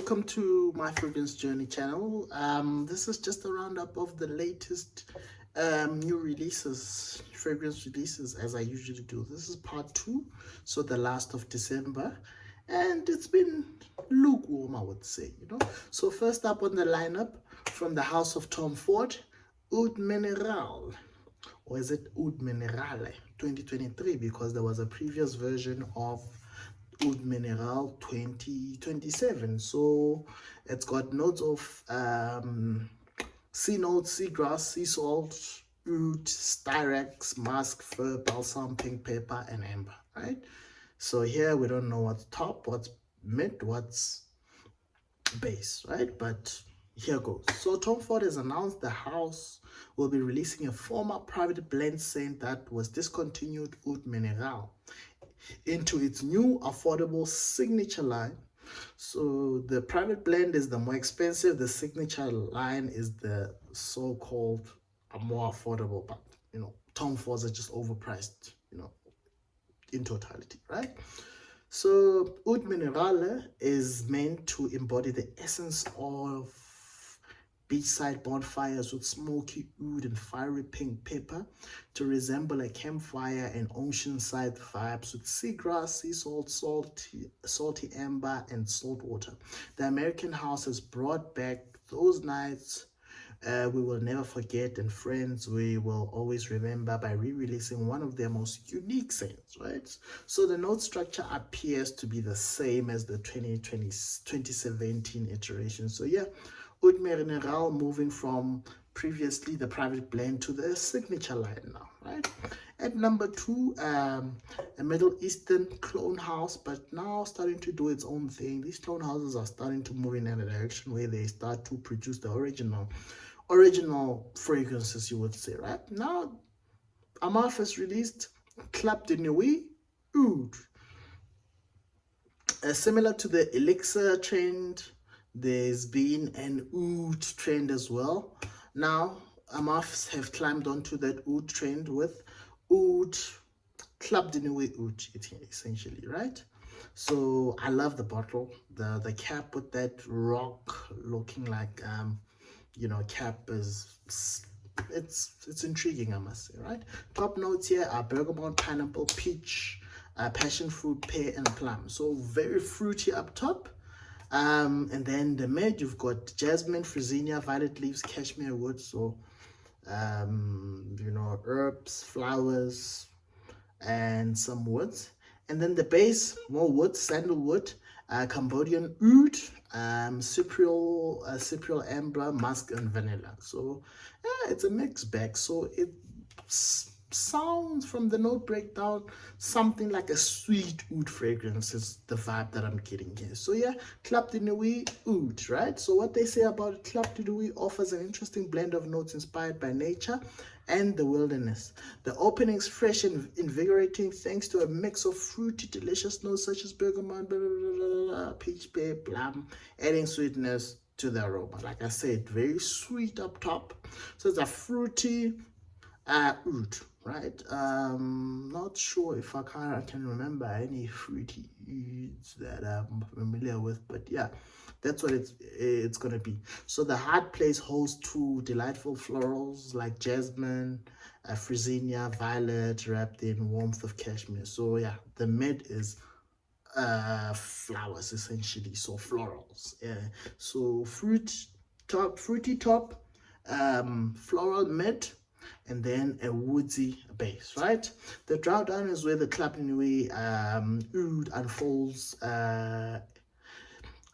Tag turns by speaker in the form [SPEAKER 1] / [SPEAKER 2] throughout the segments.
[SPEAKER 1] welcome to my fragrance journey channel. This is just a roundup of the latest new releases, fragrance releases, as I usually do. This is part 2, so the last of December, and it's been lukewarm, I would say, So first up on the lineup, from the house of Tom Ford, Oud Minerale, or is it Oud Minerale 2023, because there was a previous version of Oud Minerale 2027. So it's got notes of sea notes, seagrass, sea salt, oud, styrax, musk, fir, balsam, pink pepper, and amber, right? So here we don't know what's top, what's mid, what's base, right? But here goes. So Tom Ford has announced the house will be releasing a former private blend scent that was discontinued, Oud Minerale, into its new affordable signature line. So the private blend is the more expensive, the signature line is the so-called more affordable, but Tom Fords are just overpriced, in totality, right? So Oud Minerale is meant to embody the essence of beachside bonfires with smoky oud and fiery pink pepper, to resemble a campfire and oceanside vibes with seagrass, sea salt, salty amber, and salt water. The American house has brought back those nights we will never forget, and friends we will always remember, by re-releasing one of their most unique scents, right? So the note structure appears to be the same as the 2017 iteration. So yeah, Oud Minerale moving from previously the private blend to the signature line now, right? At number 2, a Middle Eastern clone house, but now starting to do its own thing. These clone houses are starting to move in a direction where they start to produce the original fragrances, you would say, right? Now, Amar has released Club de Nuit Oud. Similar to the Elixar trend, there's been an oud trend as well. Now, Armaf have climbed onto that oud trend with Oud Club de Nuit Oud, essentially, right? So I love the bottle, the cap with that rock looking like cap is, it's intriguing, I must say, right? Top notes here are bergamot, pineapple, peach, passion fruit, pear, and plum. So very fruity up top. And then the mid, you've got jasmine, fresinia, violet leaves, cashmere wood. So herbs, flowers, and some woods. And then the base, more wood, sandalwood, Cambodian oud, cypriol amber, musk, and vanilla. So yeah, it's a mixed bag. So it sounds, from the note breakdown, something like a sweet oud fragrance is the vibe that I'm getting here. So yeah, Club de Nuit Oud, right? So what they say about Club de Nuit: offers an interesting blend of notes inspired by nature and the wilderness. The opening is fresh and invigorating thanks to a mix of fruity, delicious notes such as bergamot, peach, pear, plum, adding sweetness to the aroma. Like I said, very sweet up top. So it's a fruity oud, right? Not sure if I can remember any fruity ouds that I'm familiar with, but yeah, that's what it's gonna be. So the hard place holds 2 delightful florals like jasmine, fresinia, violet, wrapped in warmth of cashmere. So yeah, the mid is flowers, essentially, so florals. Yeah, so fruity top, floral mid, and then a woodsy base, right? The drawdown is where the Club de Nuit oud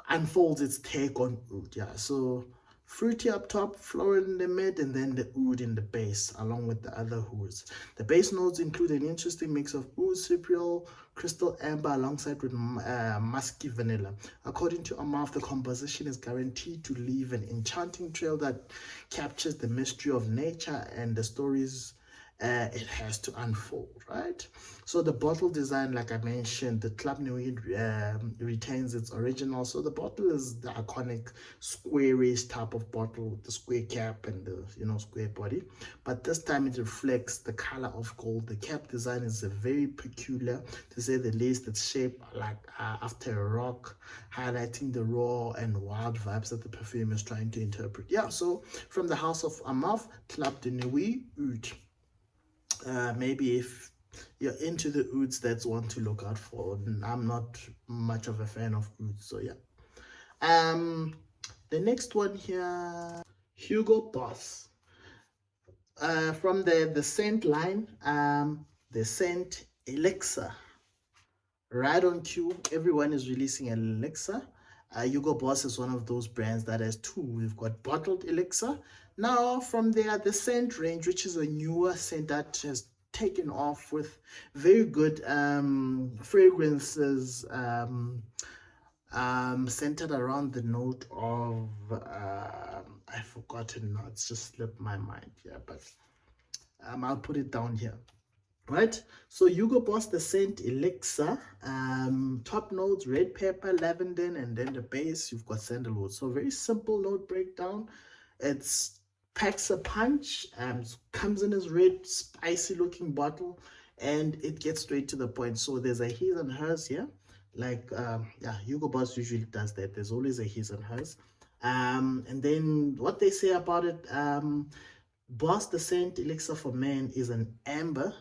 [SPEAKER 1] unfolds its take on oud. Yeah, so fruity up top, floral in the mid, and then the oud in the base, along with the other hoods. The base notes include an interesting mix of oud, cypriol, crystal amber, alongside with musky vanilla. According to Amar, the composition is guaranteed to leave an enchanting trail that captures the mystery of nature and the stories it has to unfold, right? So the bottle design, like I mentioned, the Club Nuit retains its original. So the bottle is the iconic squarish type of bottle with the square cap and the square body, but this time it reflects the color of gold. The cap design is a very peculiar, to say the least. It's shaped like after a rock, highlighting the raw and wild vibes that the perfume is trying to interpret. Yeah, so from the house of Amar, Club de Nuit Oud. Maybe if you're into the ouds, that's one to look out for. I'm not much of a fan of ouds, so yeah. The next one here, Hugo Boss. From the scent line, the scent Elixar. Right on cue, everyone is releasing an Elixar. Hugo Boss is one of those brands that has two. We've got bottled Elixar. Now from there, the scent range, which is a newer scent that has taken off with very good fragrances centered around the note of I've forgotten now, it's just slipped my mind. Yeah, but I'll put it down here. Right, so Hugo Boss, the scent Elixar, top notes red pepper, lavender, and then the base you've got sandalwood. So very simple note breakdown. It's packs a punch, comes in this red spicy looking bottle, and it gets straight to the point. So there's a his and hers here, like yeah, Hugo Boss usually does that. There's always a his and hers. And then what they say about it, Boss, the scent Elixar for men, is an amber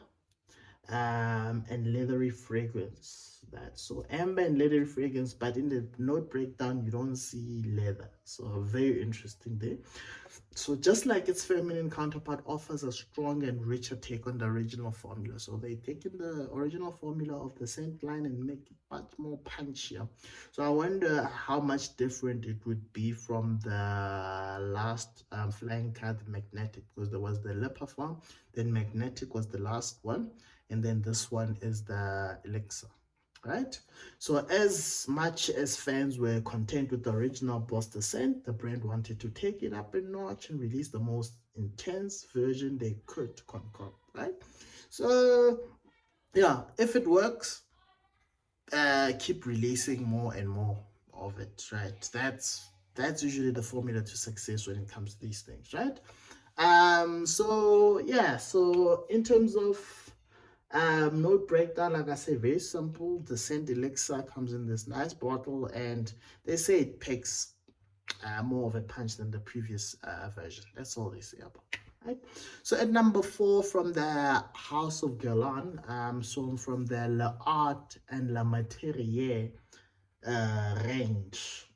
[SPEAKER 1] and leathery fragrance. So amber and leathery fragrance, but in the note breakdown you don't see leather, so very interesting there. So just like its feminine counterpart, offers a strong and richer take on the original formula. So they taken the original formula of the scent line and make it much more punchier. So I wonder how much different it would be from the last flying card, magnetic, because there was the Le Parfum, then magnetic was the last one, and then this one is the Elixar, right? So as much as fans were content with the original Boss the scent, the brand wanted to take it up a notch and release the most intense version they could concoct, right? So yeah, if it works, keep releasing more and more of it, right? That's usually the formula to success when it comes to these things, right? So yeah, so in terms of note breakdown, like I say, very simple. The scent Elixar comes in this nice bottle, and they say it packs more of a punch than the previous version. That's all they say about it, right? So at number 4, from the house of Guerlain, so from the L'Art and La Materie range,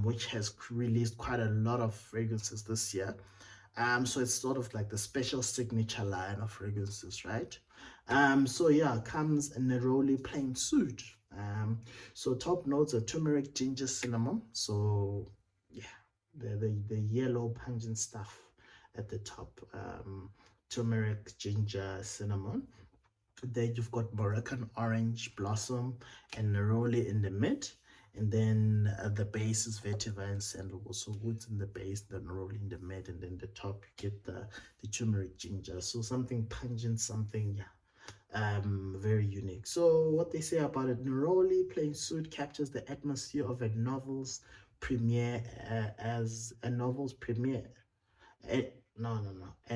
[SPEAKER 1] which has released quite a lot of fragrances this year. So it's sort of like the special signature line of fragrances, right? So yeah, comes a Neroli Plein suit. So top notes are turmeric, ginger, cinnamon. So yeah, the yellow pungent stuff at the top. Turmeric, ginger, cinnamon. Then you've got Moroccan orange, blossom, and Neroli in the mid. And then the base is vetiver and sandalwood. So woods in the base, the neroli in the mid, and then the top you get the turmeric, ginger. So something pungent, something very unique. So what they say about it: Neroli Plein suit captures the atmosphere of a novel's premiere as a novel's premiere. A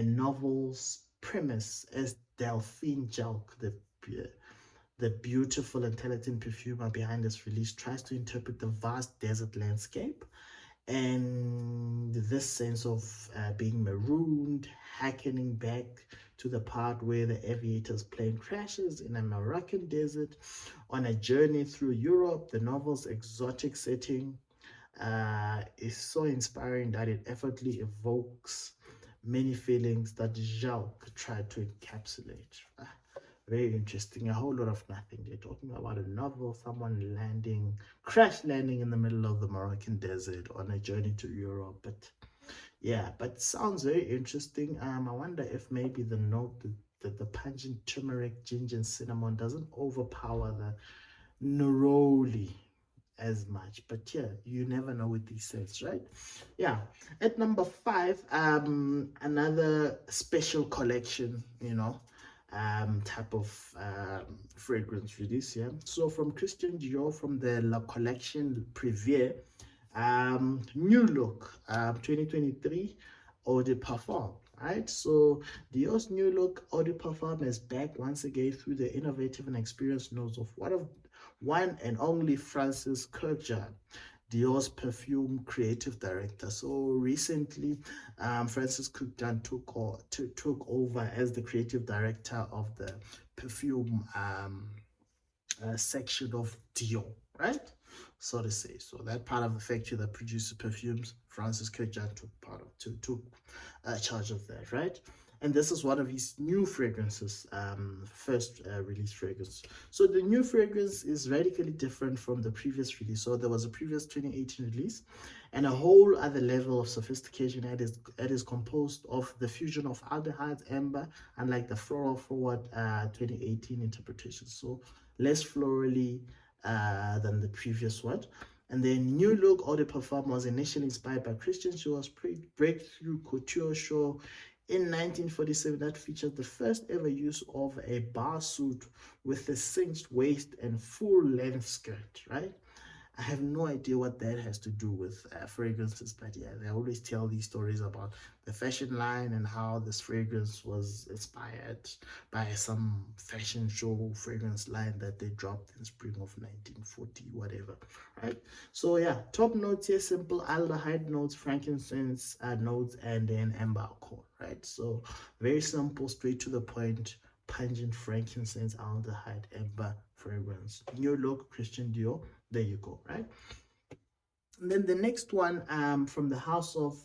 [SPEAKER 1] novel's premise as Delphine Jalk, the beautiful and talented perfumer behind this release, tries to interpret the vast desert landscape and this sense of being marooned, hackening back to the part where the aviator's plane crashes in a Moroccan desert on a journey through Europe. The novel's exotic setting is so inspiring that it effortlessly evokes many feelings that Jacques tried to encapsulate. Very interesting. A whole lot of nothing. They're talking about a novel, someone crash landing in the middle of the Moroccan desert on a journey to Europe. But yeah, but sounds very interesting. I wonder if maybe the note, the pungent turmeric, ginger, and cinnamon doesn't overpower the neroli as much. But yeah, you never know with these scents, right? Yeah. At number 5, another special collection, type of fragrance release. Yeah, so from Christian Dior, from the La collection Privee, new look, 2023 Eau de Parfum. Right, so Dior's new look Eau de Parfum is back once again through the innovative and experienced nose of one and only Francis Kurkdjian, Dior's perfume creative director. So recently, Francis Kurkdjian took over as the creative director of the perfume section of Dior, right? So to say. So that part of the factory that produces perfumes, Francis Kurkdjian took charge of that, right? And this is one of his new fragrances, first release fragrance. So the new fragrance is radically different from the previous release. So there was a previous 2018 release and a whole other level of sophistication that is composed of the fusion of aldehydes, amber, unlike the floral forward 2018 interpretation. So less florally than the previous one. And the new look Eau de Parfum was initially inspired by Christian Dior's breakthrough couture show in 1947 that featured the first ever use of a bar suit with a cinched waist and full-length skirt, right? I have no idea what that has to do with fragrances, but yeah, they always tell these stories about the fashion line and how this fragrance was inspired by some fashion show fragrance line that they dropped in spring of 1940, whatever, right? So yeah, top notes here, simple aldehyde notes, frankincense notes, and then amber alcohol, right? So very simple, straight to the point, pungent frankincense, aldehyde, amber fragrance. New look, Christian Dior. There you go, right? And then the next one from the house of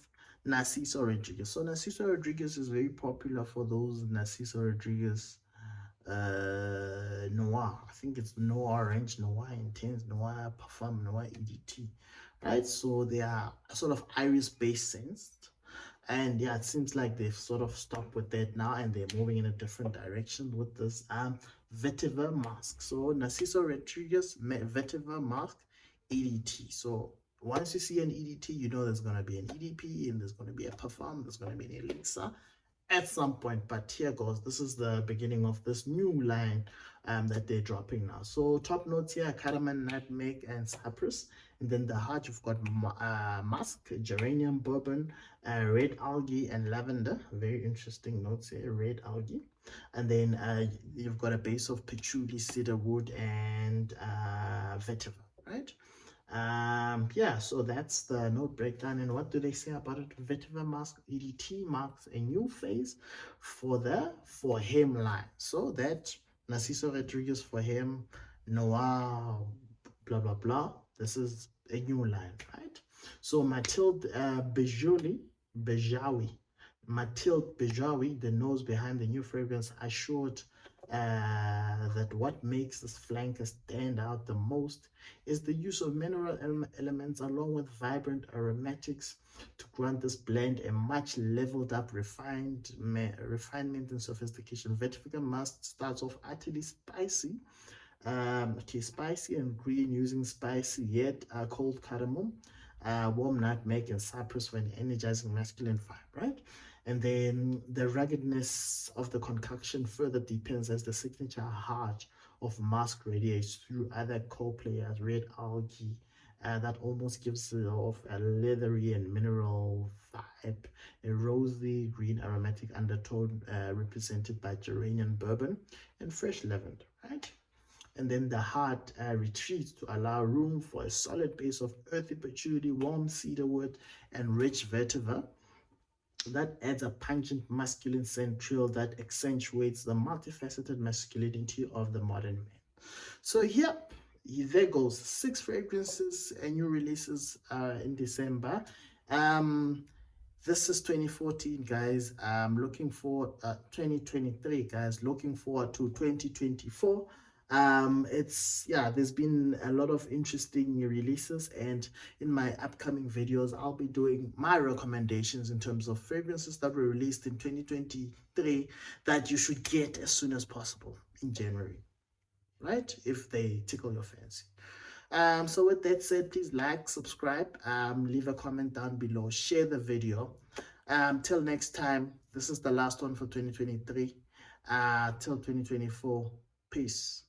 [SPEAKER 1] Narciso Rodriguez. So Narciso Rodriguez is very popular for those Narciso Rodriguez Noir. I think it's Noir Orange, Noir Intense, Noir Parfum, Noir EDT, right? So they are sort of iris based scents. And yeah, it seems like they've sort of stopped with that now and they're moving in a different direction with this vetiver mask. So Narciso Rodriguez vetiver mask EDT. So once you see an EDT, you know there's going to be an EDP and there's going to be a parfum, there's going to be an Elixar at some point. But here goes, this is the beginning of this new line that they're dropping now. So top notes here, cardamom, nutmeg, and cypress. And then the heart, you've got musk, geranium, bourbon, red algae, and lavender. Very interesting notes here, red algae. And then you've got a base of patchouli, cedar wood, and vetiver, right? Yeah, so that's the note breakdown. And what do they say about it? Vetiver mask EDT marks a new phase for the For Him line. So that Narciso Rodriguez For Him, Noir, blah blah blah, this is a new line, right? So Mathilde Mathilde Bejawi, the nose behind the new fragrance, assured that what makes this flanker stand out the most is the use of mineral elements along with vibrant aromatics to grant this blend a much leveled up refinement and sophistication. Vetiver mask starts off utterly spicy, spicy and green, using spicy yet cold cardamom, warm nutmeg, and cypress for an energizing masculine vibe, right? And then the ruggedness of the concoction further deepens as the signature heart of musk radiates through other co-players, red algae, that almost gives off a leathery and mineral vibe, a rosy green aromatic undertone represented by geranium, bourbon, and fresh lavender, right? And then the heart retreats to allow room for a solid base of earthy patchouli, warm cedarwood, and rich vetiver that adds a pungent masculine scent trail that accentuates the multifaceted masculinity of the modern man. So yep, there goes 6 fragrances and new releases in December. This is 2014, guys. I'm looking for 2023, guys. Looking forward to 2024. There's been a lot of interesting new releases, and in my upcoming videos I'll be doing my recommendations in terms of fragrances that were released in 2023 that you should get as soon as possible in January, right, if they tickle your fancy. So with that said, please like, subscribe, leave a comment down below, share the video. Till next time, this is the last one for 2023. till 2024. Peace.